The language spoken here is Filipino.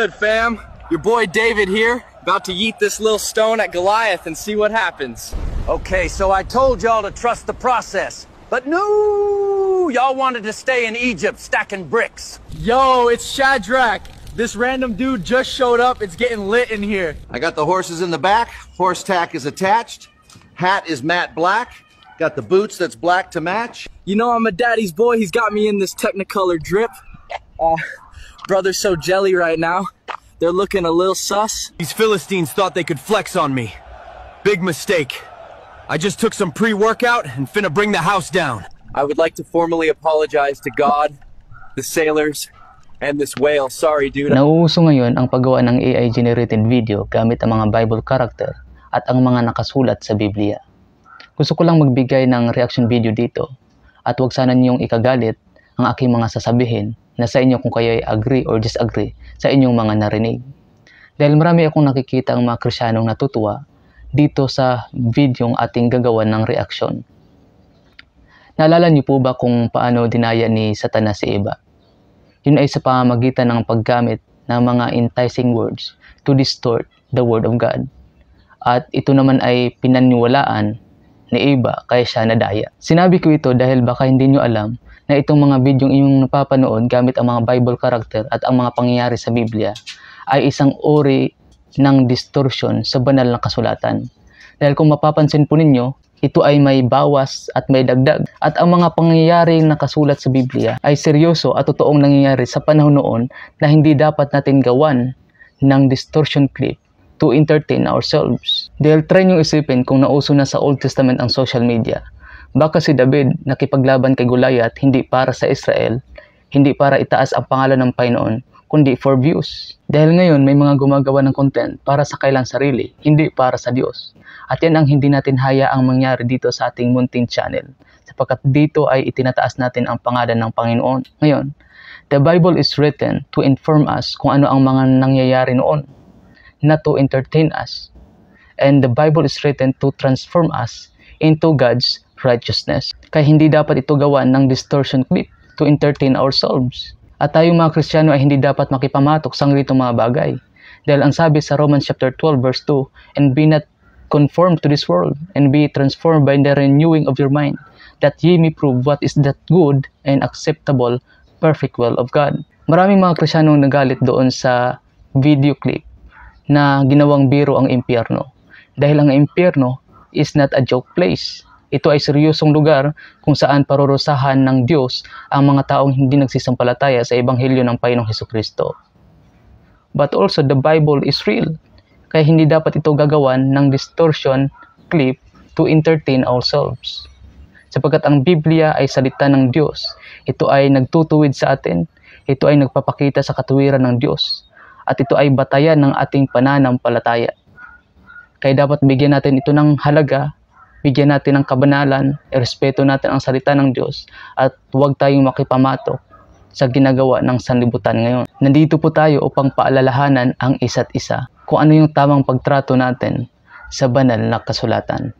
Good, fam. Your boy David here, about to yeet this little stone at Goliath and see what happens. Okay, so I told y'all to trust the process, but no, y'all wanted to stay in Egypt stacking bricks. Yo, it's Shadrach. This random dude just showed up. It's getting lit in here. I got the horses in the back. Horse tack is attached. Hat is matte black. Got the boots that's black to match. You know I'm a daddy's boy. He's got me in this Technicolor drip. Brother's so jelly right now. They're looking a little sus. These Philistines thought they could flex on me. Big mistake. I just took some pre-workout and finna bring the house down. I would like to formally apologize to God, the sailors, and this whale. Sorry, dude. Nauuso ngayon ang paggawa ng AI-generated video gamit ang mga Bible character at ang mga nakasulat sa Biblia. Gusto ko lang magbigay ng reaction video dito at huwag sana niyong ikagalit ang aking mga sasabihin na sa inyo kung kayo ay agree or disagree sa inyong mga narinig. Dahil marami akong nakikita ang mga Kristiyanong natutuwa dito sa videong ating gagawan ng reaction. Naalala niyo po ba kung paano dinaya ni Satanas si Eva? Yun ay sa pamamagitan ng paggamit ng mga enticing words to distort the word of God. At ito naman ay pinaniwalaan ni Eva kaya siya nadaya. Sinabi ko ito dahil baka hindi niyo alam na itong mga bidyong inyong napapanood gamit ang mga Bible character at ang mga pangyayari sa Biblia ay isang uri ng distortion sa banal na kasulatan. Dahil kung mapapansin po ninyo, ito ay may bawas at may dagdag. At ang mga pangyayari na nakasulat sa Biblia ay seryoso at totoong nangyayari sa panahon noon na hindi dapat natin gawan ng distortion clip to entertain ourselves. Dahil try nyo isipin kung nauso na sa Old Testament ang social media. Baka si David nakipaglaban kay Goliath hindi para sa Israel, hindi para itaas ang pangalan ng Panginoon, kundi for views. Dahil ngayon may mga gumagawa ng content para sa kailang sarili, hindi para sa Diyos. At yan ang hindi natin hayaang mangyari dito sa ating munting channel, sapagkat dito ay itinataas natin ang pangalan ng Panginoon. Ngayon, the Bible is written to inform us kung ano ang mga nangyayari noon, not to entertain us. And the Bible is written to transform us into God's righteousness. Kaya hindi dapat ito gawan ng distortion clip to entertain ourselves. At tayong mga Kristiyano ay hindi dapat makipamatok sa ganitong mga bagay. Dahil ang sabi sa Romans chapter 12 verse 2, and be not conformed to this world, and be transformed by the renewing of your mind, that ye may prove what is that good and acceptable, perfect will of God. Maraming mga Kristiyano nagalit doon sa video clip na ginawang biro ang impyerno. Dahil ang impyerno is not a joke place. Ito ay seryosong lugar kung saan parurusahan ng Diyos ang mga taong hindi nagsisampalataya sa Ebanghelyo ng Panginoong Hesukristo. But also the Bible is real. Kaya hindi dapat ito gagawan ng distortion clip to entertain ourselves. Sapagkat ang Biblia ay salita ng Diyos. Ito ay nagtutuwid sa atin. Ito ay nagpapakita sa katuwiran ng Diyos. At ito ay batayan ng ating pananampalataya. Kaya dapat bigyan natin ito ng halaga, bigyan natin ng kabanalan, irespeto natin ang salita ng Diyos, at huwag tayong makipamatok sa ginagawa ng sanlibutan ngayon. Nandito po tayo upang paalalahanan ang isa't isa kung ano yung tamang pagtrato natin sa banal na kasulatan.